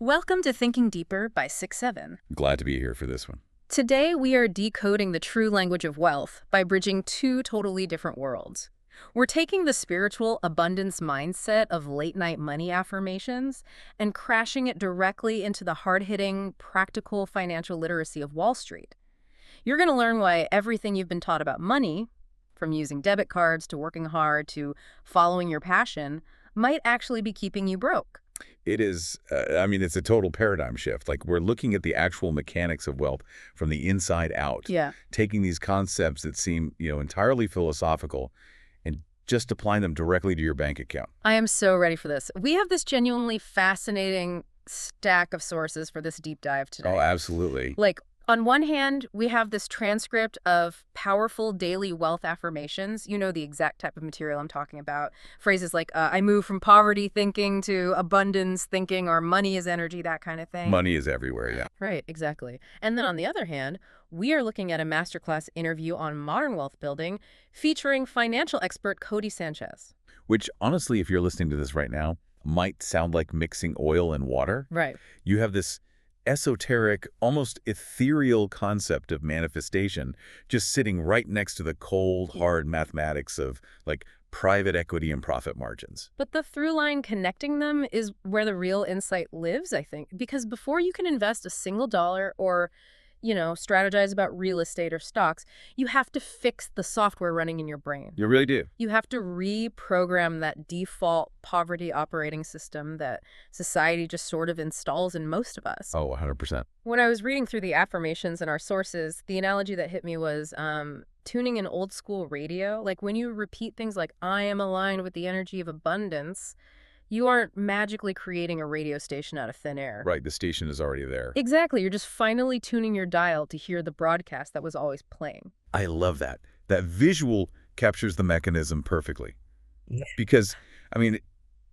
Welcome to Thinking Deeper by 6-7. Glad to be here for this one. Today, we are decoding the true language of wealth by bridging two totally different worlds. We're taking the spiritual abundance mindset of late-night money affirmations and crashing it directly into the hard-hitting, practical financial literacy of Wall Street. You're going to learn why everything you've been taught about money, from using debit cards to working hard to following your passion, might actually be keeping you broke. It is, it's a total paradigm shift. Like, we're looking at the actual mechanics of wealth from the inside out. Yeah. Taking these concepts that seem, entirely philosophical and just applying them directly to your bank account. I am so ready for this. We have this genuinely fascinating stack of sources for this deep dive today. Oh, absolutely. On one hand, we have this transcript of powerful daily wealth affirmations. You know the exact type of material I'm talking about. Phrases like, I move from poverty thinking to abundance thinking, or money is energy, that kind of thing. Money is everywhere, yeah. Right, exactly. And then on the other hand, we are looking at a masterclass interview on modern wealth building featuring financial expert Cody Sanchez. Which, honestly, if you're listening to this right now, might sound like mixing oil and water. Right. You have this esoteric, almost ethereal concept of manifestation just sitting right next to the cold, hard mathematics of, private equity and profit margins. But the through line connecting them is where the real insight lives, I think. Because before you can invest a single dollar or, strategize about real estate or stocks, you have to fix the software running in your brain. You really do. You have to reprogram that default poverty operating system that society just sort of installs in most of us. Oh, 100%. When I was reading through the affirmations in our sources, the analogy that hit me was tuning an old school radio. Like when you repeat things like, I am aligned with the energy of abundance, you aren't magically creating a radio station out of thin air. Right, the station is already there. Exactly. You're just finally tuning your dial to hear the broadcast that was always playing. I love that. That visual captures the mechanism perfectly. Yeah. Because,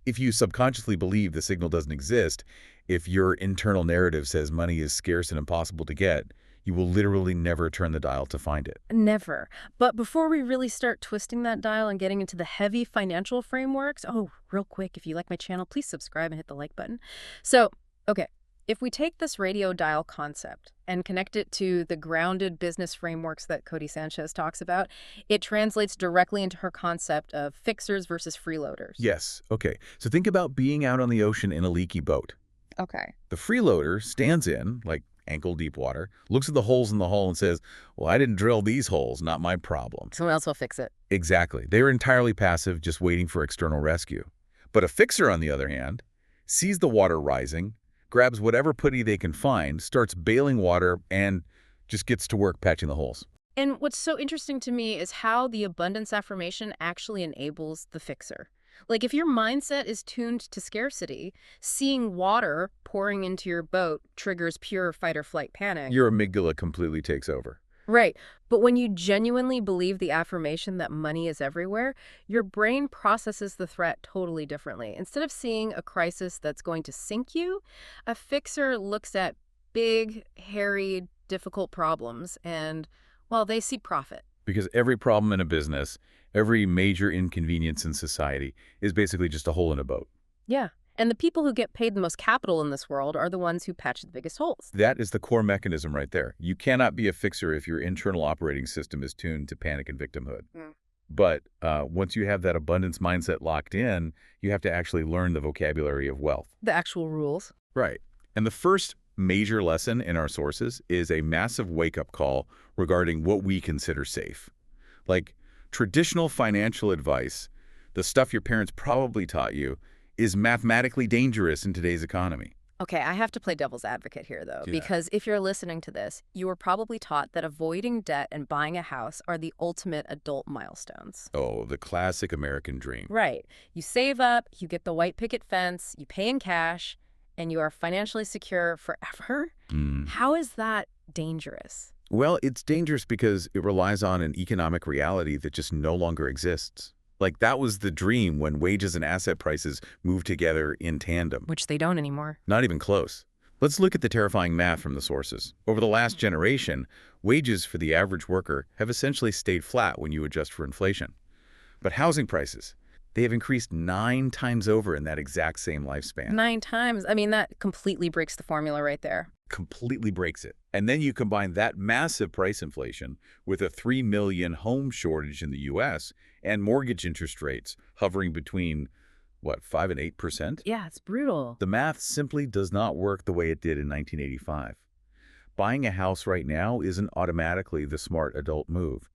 if you subconsciously believe the signal doesn't exist, if your internal narrative says money is scarce and impossible to get, you will literally never turn the dial to find it. Never. But before we really start twisting that dial and getting into the heavy financial frameworks, real quick, if you like my channel, please subscribe and hit the like button. So, okay, if we take this radio dial concept and connect it to the grounded business frameworks that Cody Sanchez talks about, it translates directly into her concept of fixers versus freeloaders. Yes. Okay. So think about being out on the ocean in a leaky boat. Okay. The freeloader stands in, ankle-deep water, looks at the holes in the hull and says, well, I didn't drill these holes, not my problem. Someone else will fix it. Exactly. They are entirely passive, just waiting for external rescue. But a fixer, on the other hand, sees the water rising, grabs whatever putty they can find, starts bailing water, and just gets to work patching the holes. And what's so interesting to me is how the abundance affirmation actually enables the fixer. If your mindset is tuned to scarcity, seeing water pouring into your boat triggers pure fight or flight panic. Your amygdala completely takes over. Right. But when you genuinely believe the affirmation that money is everywhere, your brain processes the threat totally differently. Instead of seeing a crisis that's going to sink you, a fixer looks at big, hairy, difficult problems and, they see profit. Because every problem in a business, every major inconvenience in society is basically just a hole in a boat. Yeah. And the people who get paid the most capital in this world are the ones who patch the biggest holes. That is the core mechanism right there. You cannot be a fixer if your internal operating system is tuned to panic and victimhood. But once you have that abundance mindset locked in, you have to actually learn the vocabulary of wealth. The actual rules. Right. And the first major lesson in our sources is a massive wake-up call regarding what we consider safe. Traditional financial advice, the stuff your parents probably taught you, is mathematically dangerous in today's economy. Okay, I have to play devil's advocate here, though, Yeah. because if you're listening to this, you were probably taught that avoiding debt and buying a house are the ultimate adult milestones. Oh, the classic American dream. Right. You save up, you get the white picket fence, you pay in cash, and you are financially secure forever? How is that dangerous? Well, it's dangerous because it relies on an economic reality that just no longer exists. That was the dream when wages and asset prices moved together in tandem. Which they don't anymore. Not even close. Let's look at the terrifying math from the sources. Over the last generation, wages for the average worker have essentially stayed flat when you adjust for inflation. But housing prices, They have increased 9 times over in that exact same lifespan. 9 times. I mean, that completely breaks the formula right there. Completely breaks it. And then you combine that massive price inflation with a 3 million home shortage in the U.S. and mortgage interest rates hovering between, what, 5 and 8%? Yeah, it's brutal. The math simply does not work the way it did in 1985. Buying a house right now isn't automatically the smart adult move.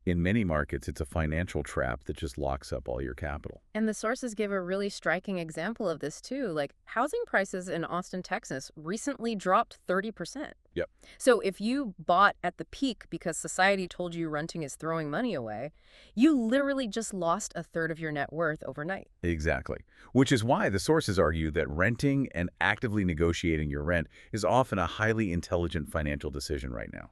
In many markets, it's a financial trap that just locks up all your capital. And the sources give a really striking example of this too. Like, housing prices in Austin, Texas recently dropped 30%. Yep. So if you bought at the peak because society told you renting is throwing money away, you literally just lost a third of your net worth overnight. Exactly. Which is why the sources argue that renting and actively negotiating your rent is often a highly intelligent financial decision right now.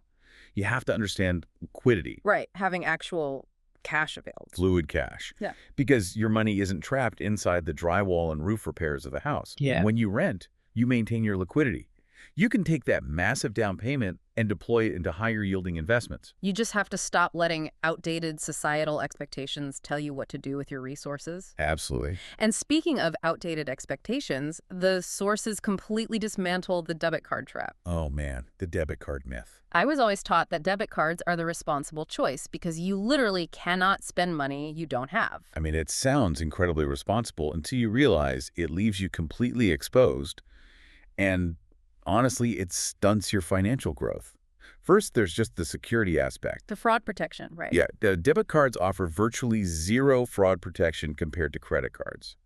You have to understand liquidity. Right, having actual cash available. Fluid cash. Yeah. Because your money isn't trapped inside the drywall and roof repairs of the house. Yeah. When you rent, you maintain your liquidity. You can take that massive down payment and deploy it into higher yielding investments. You just have to stop letting outdated societal expectations tell you what to do with your resources. Absolutely. And speaking of outdated expectations, the sources completely dismantle the debit card trap. Oh man, the debit card myth. I was always taught that debit cards are the responsible choice because you literally cannot spend money you don't have. I mean, it sounds incredibly responsible until you realize it leaves you completely exposed, and honestly, it stunts your financial growth. First, there's just the security aspect. The fraud protection, right? Yeah, the debit cards offer virtually zero fraud protection compared to credit cards.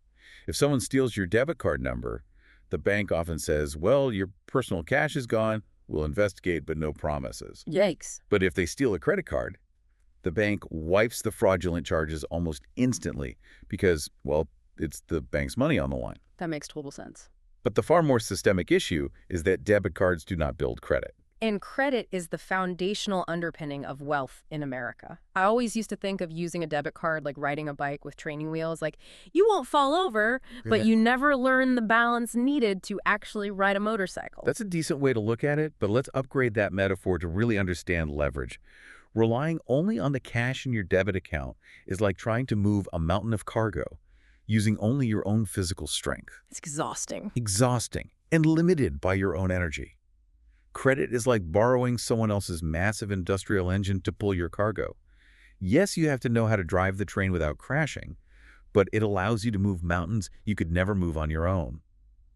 If someone steals your debit card number, the bank often says, well, your personal cash is gone, we'll investigate, but no promises. Yikes. But if they steal a credit card, the bank wipes the fraudulent charges almost instantly because, well, it's the bank's money on the line. That makes total sense. But the far more systemic issue is that debit cards do not build credit. And credit is the foundational underpinning of wealth in America. I always used to think of using a debit card like riding a bike with training wheels. Like, you won't fall over, but you never learn the balance needed to actually ride a motorcycle. That's a decent way to look at it, but let's upgrade that metaphor to really understand leverage. Relying only on the cash in your debit account is like trying to move a mountain of cargo, using only your own physical strength. It's exhausting. Exhausting and limited by your own energy. Credit is like borrowing someone else's massive industrial engine to pull your cargo. Yes, you have to know how to drive the train without crashing, but it allows you to move mountains you could never move on your own.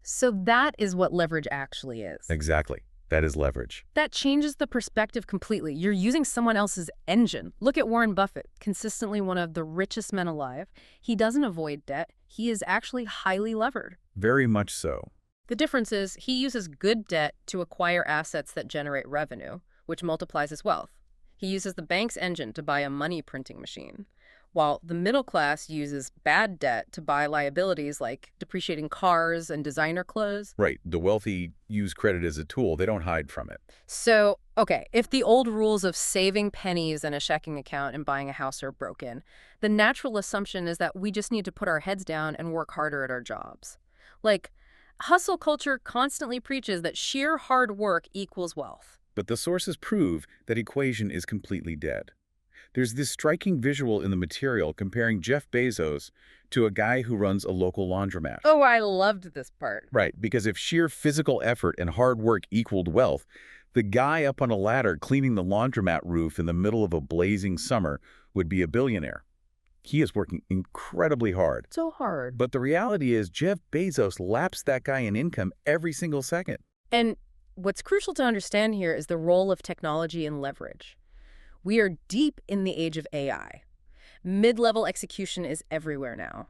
So that is what leverage actually is. Exactly. That is leverage. That changes the perspective completely. You're using someone else's engine. Look at Warren Buffett, consistently one of the richest men alive. He doesn't avoid debt. He is actually highly levered. Very much so. The difference is he uses good debt to acquire assets that generate revenue, which multiplies his wealth. He uses the bank's engine to buy a money printing machine, while the middle class uses bad debt to buy liabilities like depreciating cars and designer clothes. Right. The wealthy use credit as a tool. They don't hide from it. So, okay, if the old rules of saving pennies in a checking account and buying a house are broken, the natural assumption is that we just need to put our heads down and work harder at our jobs. Like, hustle culture constantly preaches that sheer hard work equals wealth. But the sources prove that equation is completely dead. There's this striking visual in the material comparing Jeff Bezos to a guy who runs a local laundromat. Oh, I loved this part. Right, because if sheer physical effort and hard work equaled wealth, the guy up on a ladder cleaning the laundromat roof in the middle of a blazing summer would be a billionaire. He is working incredibly hard. So hard. But the reality is Jeff Bezos laps that guy in income every single second. And what's crucial to understand here is the role of technology and leverage. We are deep in the age of AI. Mid-level execution is everywhere now.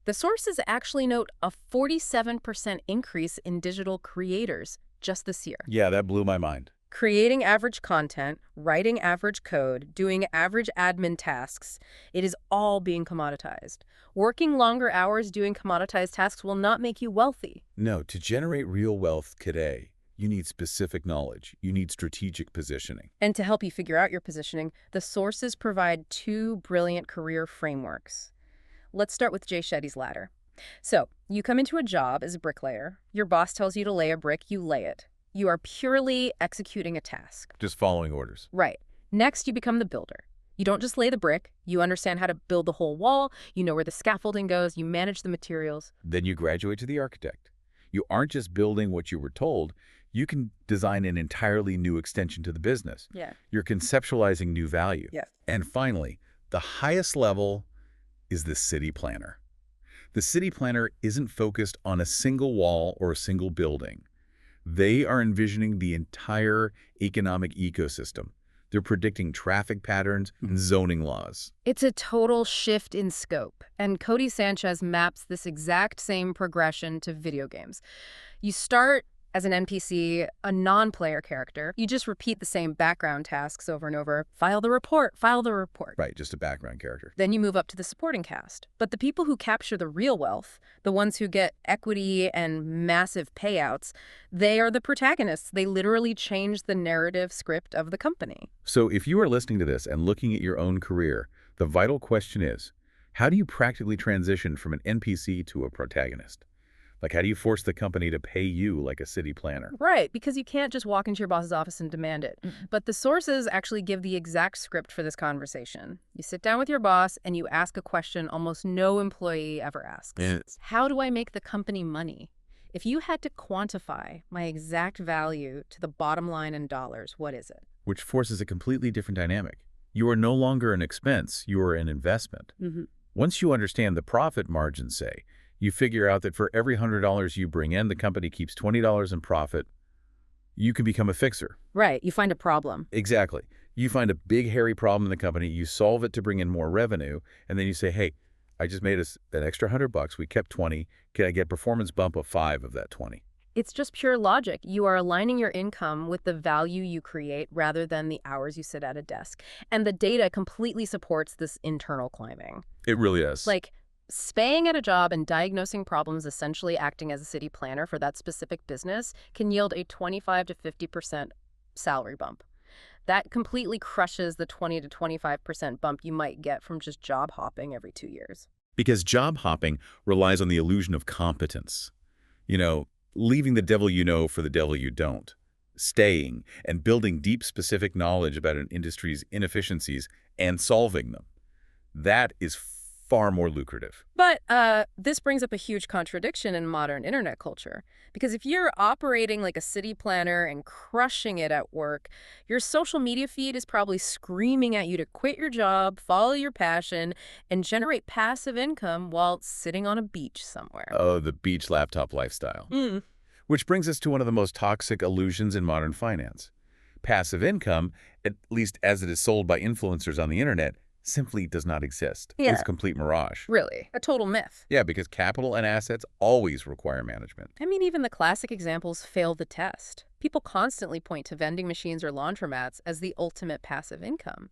The sources actually note a 47% increase in digital creators just this year. Yeah, that blew my mind. Creating average content, writing average code, doing average admin tasks, it is all being commoditized. Working longer hours doing commoditized tasks will not make you wealthy. No, to generate real wealth today, you need specific knowledge. You need strategic positioning. And to help you figure out your positioning, the sources provide 2 brilliant career frameworks. Let's start with Jay Shetty's ladder. So, you come into a job as a bricklayer. Your boss tells you to lay a brick, you lay it. You are purely executing a task. Just following orders. Right. Next, you become the builder. You don't just lay the brick. You understand how to build the whole wall. You know where the scaffolding goes. You manage the materials. Then you graduate to the architect. You aren't just building what you were told. You can design an entirely new extension to the business. Yeah. You're conceptualizing new value. Yes. And finally, the highest level is the city planner. The city planner isn't focused on a single wall or a single building. They are envisioning the entire economic ecosystem. They're predicting traffic patterns and zoning laws. It's a total shift in scope, and Cody Sanchez maps this exact same progression to video games. You start as an NPC, a non-player character. You just repeat the same background tasks over and over. File the report, file the report. Right, just a background character. Then you move up to the supporting cast. But the people who capture the real wealth, the ones who get equity and massive payouts, they are the protagonists. They literally change the narrative script of the company. So if you are listening to this and looking at your own career, the vital question is, how do you practically transition from an NPC to a protagonist? Like, how do you force the company to pay you like a city planner? Right, because you can't just walk into your boss's office and demand it. But the sources actually give the exact script for this conversation. You sit down with your boss and you ask a question almost no employee ever asks. Yes. How do I make the company money? If you had to quantify my exact value to the bottom line in dollars, what is it? Which forces a completely different dynamic. You are no longer an expense, you are an investment. Once you understand the profit margin, say, you figure out that for every $100 you bring in, the company keeps $20 in profit. You can become a fixer. Right. You find a problem. Exactly. You find a big, hairy problem in the company, you solve it to bring in more revenue, and then you say, hey, I just made us an extra $100. We kept 20. Can I get performance bump of 5 of that 20? It's just pure logic. You are aligning your income with the value you create rather than the hours you sit at a desk. And the data completely supports this internal climbing. It really is. Like, staying at a job and diagnosing problems, essentially acting as a city planner for that specific business, can yield a 25 to 50% salary bump. That completely crushes the 20 to 25% bump you might get from just job hopping every 2 years. Because job hopping relies on the illusion of competence. You know, leaving the devil you know for the devil you don't. Staying and building deep specific knowledge about an industry's inefficiencies and solving them. That is far more lucrative. But this brings up a huge contradiction in modern internet culture. Because if you're operating like a city planner and crushing it at work, your social media feed is probably screaming at you to quit your job, follow your passion, and generate passive income while sitting on a beach somewhere. Oh, the beach laptop lifestyle. Which brings us to one of the most toxic illusions in modern finance. Passive income, at least as it is sold by influencers on the internet, simply does not exist. Yeah. It's a complete mirage. Really, a total myth. Yeah, because capital and assets always require management. I mean, even the classic examples fail the test. People constantly point to vending machines or laundromats as the ultimate passive income.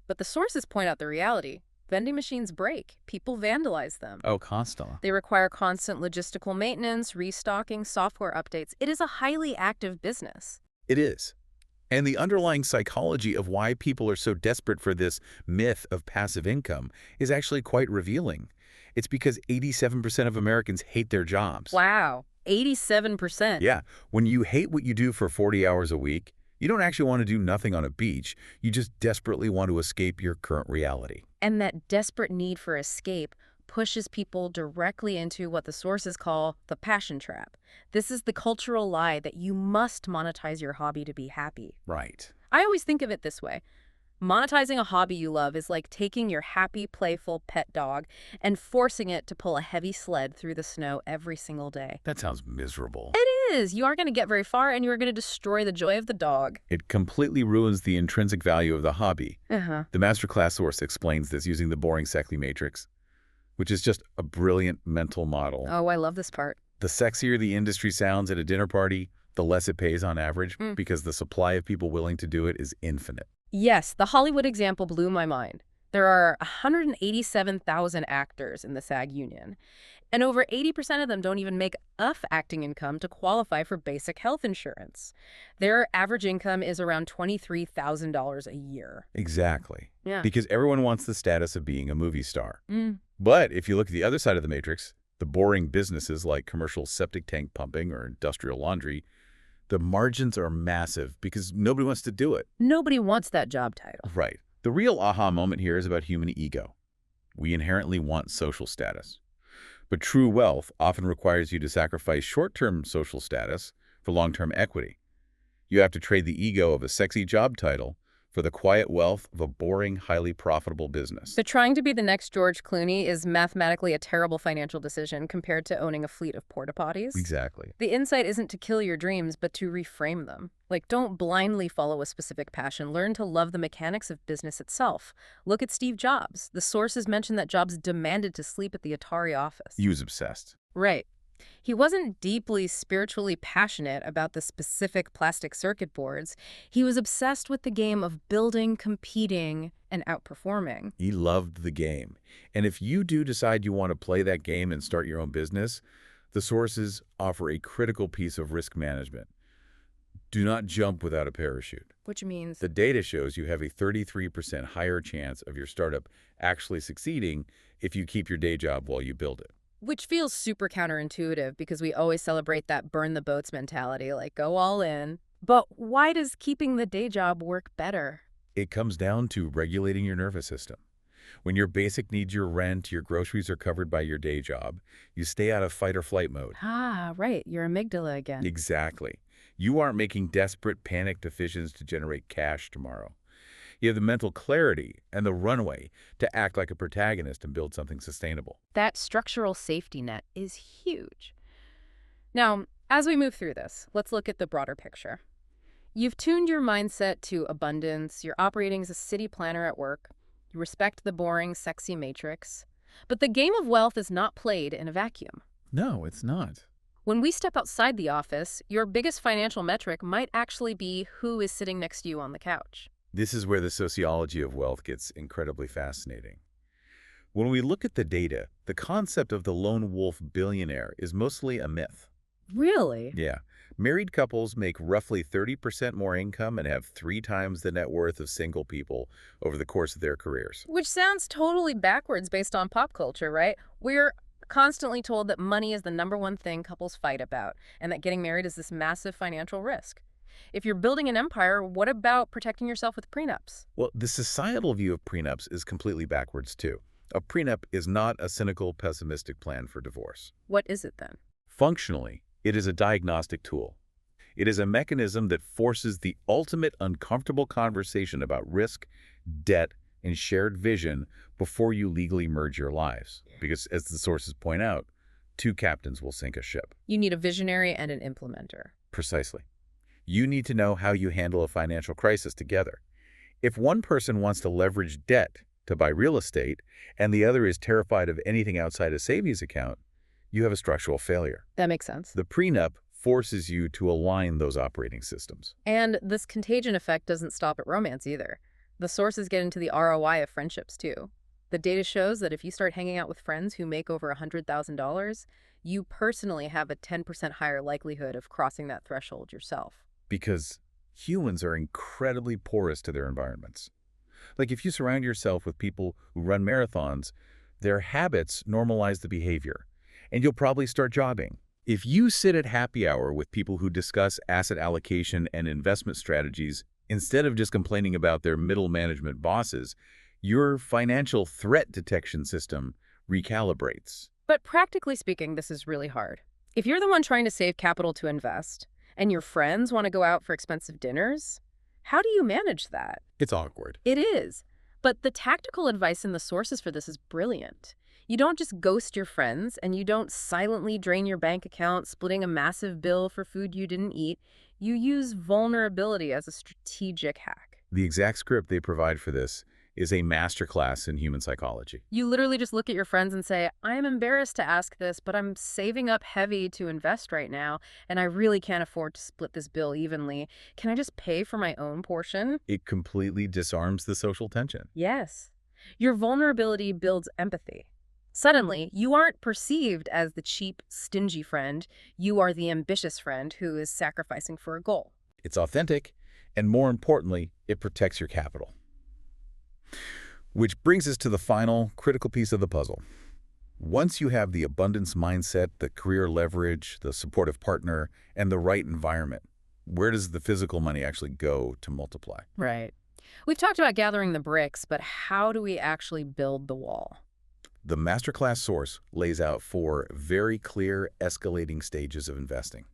But the sources point out the reality. Vending machines break. People vandalize them. Oh, constantly. They require constant logistical maintenance, restocking, software updates. It is a highly active business. It is. And the underlying psychology of why people are so desperate for this myth of passive income is actually quite revealing. It's because 87% of Americans hate their jobs. Wow, 87%. Yeah, when you hate what you do for 40 hours a week, you don't actually want to do nothing on a beach. You just desperately want to escape your current reality. And that desperate need for escape pushes people directly into what the sources call the passion trap. This is the cultural lie that you must monetize your hobby to be happy. Right. I always think of it this way. Monetizing a hobby you love is like taking your happy, playful pet dog and forcing it to pull a heavy sled through the snow every single day. That sounds miserable. It is. You aren't going to get very far, and you're going to destroy the joy of the dog. It completely ruins the intrinsic value of the hobby. The masterclass source explains this using the boring Seckley matrix, which is just a brilliant mental model. Oh, I love this part. The sexier the industry sounds at a dinner party, the less it pays on average because the supply of people willing to do it is infinite. Yes, the Hollywood example blew my mind. There are 187,000 actors in the SAG union, and over 80% of them don't even make enough acting income to qualify for basic health insurance. Their average income is around $23,000 a year. Exactly. Yeah. Because everyone wants the status of being a movie star. But if you look at the other side of the matrix, the boring businesses like commercial septic tank pumping or industrial laundry, the margins are massive because nobody wants to do it. Nobody wants that job title. Right. The real aha moment here is about human ego. We inherently want social status. But true wealth often requires you to sacrifice short-term social status for long-term equity. You have to trade the ego of a sexy job title for the quiet wealth of a boring, highly profitable business. So trying to be the next George Clooney is mathematically a terrible financial decision compared to owning a fleet of porta potties. Exactly. The insight isn't to kill your dreams, but to reframe them. Like, don't blindly follow a specific passion. Learn to love the mechanics of business itself. Look at Steve Jobs. The sources mention that Jobs demanded to sleep at the Atari office. He was obsessed. Right. He wasn't deeply spiritually passionate about the specific plastic circuit boards. He was obsessed with the game of building, competing, and outperforming. He loved the game. And if you do decide you want to play that game and start your own business, the sources offer a critical piece of risk management. Do not jump without a parachute. Which means The data shows you have a 33% higher chance of your startup actually succeeding if you keep your day job while you build it. which feels super counterintuitive because we always celebrate that burn the boats mentality, like go all in. But why does keeping the day job work better? It comes down to regulating your nervous system. When your basic needs, your rent, your groceries are covered by your day job, you stay out of fight or flight mode. Ah, right, your amygdala again. Exactly. You aren't making desperate panic decisions to generate cash tomorrow. You have the mental clarity and the runway to act like a protagonist and build something sustainable. That structural safety net is huge. Now, as we move through this, let's look at the broader picture. You've tuned your mindset to abundance, you're operating as a city planner at work, you respect the boring, sexy matrix. But the game of wealth is not played in a vacuum. No, it's not. When we step outside the office, your biggest financial metric might actually be who is sitting next to you on the couch. This is where the sociology of wealth gets incredibly fascinating. When we look at the data, the concept of the lone wolf billionaire is mostly a myth. Really? Yeah. Married couples make roughly 30% more income and have 3 times the net worth of single people over the course of their careers. Which sounds totally backwards based on pop culture, right? We're constantly told that money is the #1 thing couples fight about, and that getting married is this massive financial risk. If you're building an empire, what about protecting yourself with prenups? Well, the societal view of prenups is completely backwards, too. A prenup is not a cynical, pessimistic plan for divorce. What is it then? Functionally, it is a diagnostic tool. It is a mechanism that forces the ultimate uncomfortable conversation about risk, debt, and shared vision before you legally merge your lives. Because, as the sources point out, 2 captains will sink a ship. You need a visionary and an implementer. Precisely. You need to know how you handle a financial crisis together. If one person wants to leverage debt to buy real estate and the other is terrified of anything outside a savings account, you have a structural failure. That makes sense. The prenup forces you to align those operating systems. And this contagion effect doesn't stop at romance either. The sources get into the ROI of friendships too. The data shows that if you start hanging out with friends who make over $100,000, you personally have a 10% higher likelihood of crossing that threshold yourself. Because humans are incredibly porous to their environments. Like if you surround yourself with people who run marathons, their habits normalize the behavior, and you'll probably start jogging. If you sit at happy hour with people who discuss asset allocation and investment strategies instead of just complaining about their middle management bosses, your financial threat detection system recalibrates. But practically speaking, this is really hard. If you're the one trying to save capital to invest, and your friends want to go out for expensive dinners, how do you manage that? It's awkward. It is. But the tactical advice in the sources for this is brilliant. You don't just ghost your friends, and you don't silently drain your bank account, splitting a massive bill for food you didn't eat. You use vulnerability as a strategic hack. The exact script they provide for this is a masterclass in human psychology. You literally just look at your friends and say, I am embarrassed to ask this, but I'm saving up heavy to invest right now, and I really can't afford to split this bill evenly. Can I just pay for my own portion? It completely disarms the social tension. Yes. Your vulnerability builds empathy. Suddenly, you aren't perceived as the cheap, stingy friend. You are the ambitious friend who is sacrificing for a goal. It's authentic, and more importantly, it protects your capital. Which brings us to the final critical piece of the puzzle. Once you have the abundance mindset, the career leverage, the supportive partner, and the right environment, where does the physical money actually go to multiply? Right. We've talked about gathering the bricks, but how do we actually build the wall? The masterclass source lays out four very clear escalating stages of investing.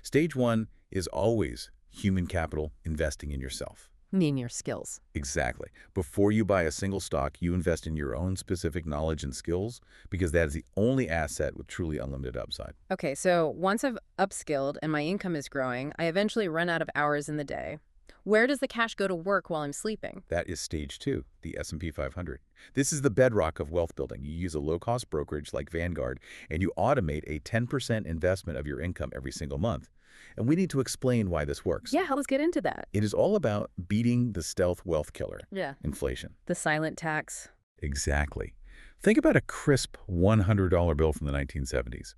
Stage one is always human capital investing in yourself. Mean your skills. Exactly. Before you buy a single stock, you invest in your own specific knowledge and skills because that is the only asset with truly unlimited upside. Okay, so once I've upskilled and my income is growing, I eventually run out of hours in the day. Where does the cash go to work while I'm sleeping? That is stage two, the S&P 500. This is the bedrock of wealth building. You use a low-cost brokerage like Vanguard, and you automate a 10% investment of your income every single month. And we need to explain why this works. Yeah, let's get into that. It is all about beating the stealth wealth killer, Yeah. inflation. The silent tax. Exactly. Think about a crisp $100 bill from the 1970s.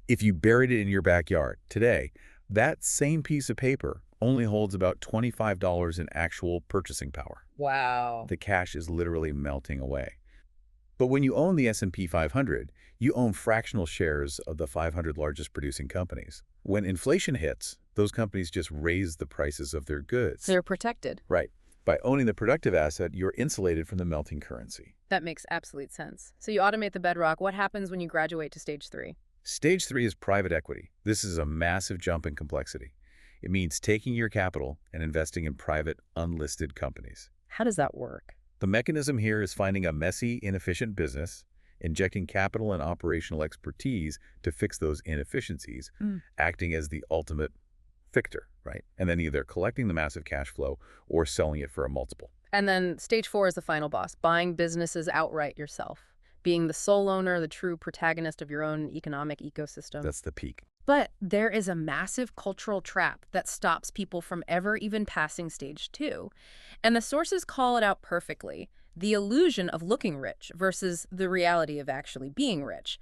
If you buried it in your backyard today, that same piece of paper only holds about $25 in actual purchasing power. Wow. The cash is literally melting away. But when you own the S&P 500, you own fractional shares of the 500 largest producing companies. When inflation hits, those companies just raise the prices of their goods. They're protected. Right. By owning the productive asset, you're insulated from the melting currency. That makes absolute sense. So you automate the bedrock. What happens when you graduate to stage three? Stage three is private equity. This is a massive jump in complexity. It means taking your capital and investing in private, unlisted companies. How does that work? The mechanism here is finding a messy, inefficient business, injecting capital and operational expertise to fix those inefficiencies, acting as the ultimate fixer, right? And then either collecting the massive cash flow or selling it for a multiple. And then stage four is the final boss, buying businesses outright yourself, being the sole owner, the true protagonist of your own economic ecosystem. That's the peak. But there is a massive cultural trap that stops people from ever even passing stage two. And the sources call it out perfectly: the illusion of looking rich versus the reality of actually being rich.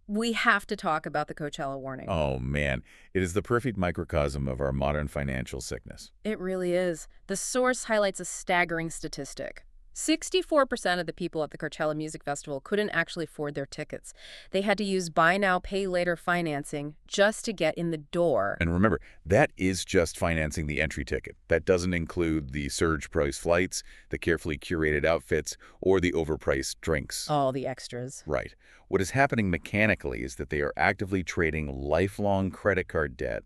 We have to talk about the Coachella warning. Oh, man. It is the perfect microcosm of our modern financial sickness. It really is. The source highlights a staggering statistic. 64% of the people at the Coachella Music Festival couldn't actually afford their tickets. They had to use buy now, pay later financing just to get in the door. And remember, that is just financing the entry ticket. That doesn't include the surge price flights, the carefully curated outfits, or the overpriced drinks. All the extras. Right. What is happening mechanically is that they are actively trading lifelong credit card debt,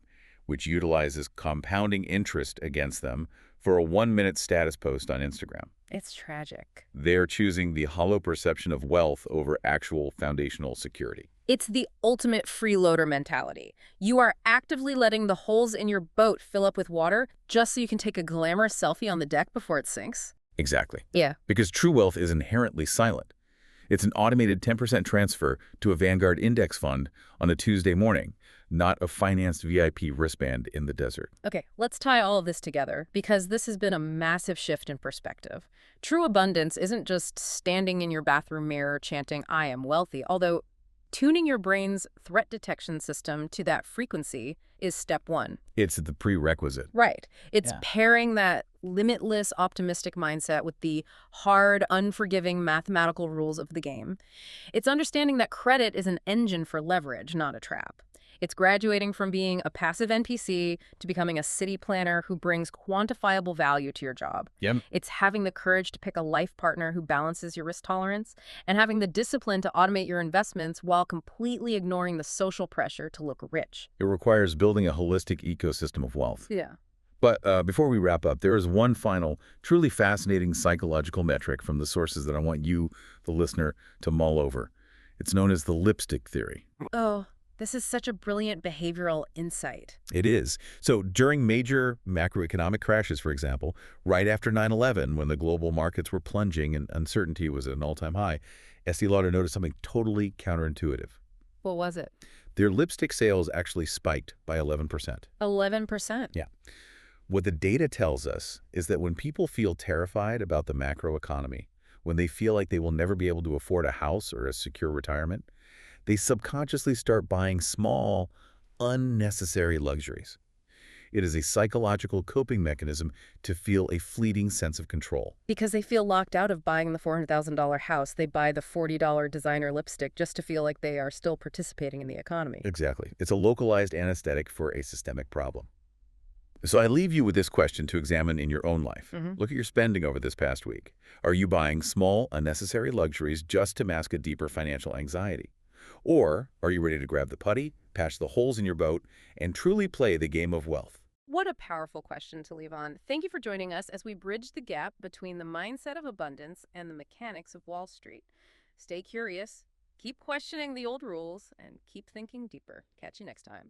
which utilizes compounding interest against them, for a 1-minute status post on Instagram. It's tragic. They're choosing the hollow perception of wealth over actual foundational security. It's the ultimate freeloader mentality. You are actively letting the holes in your boat fill up with water just so you can take a glamorous selfie on the deck before it sinks. Exactly. Yeah. Because true wealth is inherently silent. It's an automated 10% transfer to a Vanguard index fund on a Tuesday morning, not a financed VIP wristband in the desert. Okay, let's tie all of this together because this has been a massive shift in perspective. True abundance isn't just standing in your bathroom mirror chanting, "I am wealthy," although tuning your brain's threat detection system to that frequency is step one. It's the prerequisite. Right. It's Yeah. pairing that limitless, optimistic mindset with the hard, unforgiving mathematical rules of the game. It's understanding that credit is an engine for leverage, not a trap. It's graduating from being a passive NPC to becoming a city planner who brings quantifiable value to your job. Yep. It's having the courage to pick a life partner who balances your risk tolerance and having the discipline to automate your investments while completely ignoring the social pressure to look rich. It requires building a holistic ecosystem of wealth. Yeah. But before we wrap up, there is one final, truly fascinating psychological metric from the sources that I want you, the listener, to mull over. It's known as the lipstick theory. Oh, this is such a brilliant behavioral insight. It is. So during major macroeconomic crashes, for example, right after 9/11, when the global markets were plunging and uncertainty was at an all-time high, Estee Lauder noticed something totally counterintuitive. What was it? Their lipstick sales actually spiked by 11%. 11%. Yeah. What the data tells us is that when people feel terrified about the macroeconomy, when they feel like they will never be able to afford a house or a secure retirement, they subconsciously start buying small, unnecessary luxuries. It is a psychological coping mechanism to feel a fleeting sense of control. Because they feel locked out of buying the $400,000 house, they buy the $40 designer lipstick just to feel like they are still participating in the economy. Exactly. It's a localized anesthetic for a systemic problem. So I leave you with this question to examine in your own life. Hmm. Look at your spending over this past week. Are you buying small, unnecessary luxuries just to mask a deeper financial anxiety? Or are you ready to grab the putty, patch the holes in your boat, and truly play the game of wealth? What a powerful question to leave on. Thank you for joining us as we bridge the gap between the mindset of abundance and the mechanics of Wall Street. Stay curious, keep questioning the old rules, and keep thinking deeper. Catch you next time.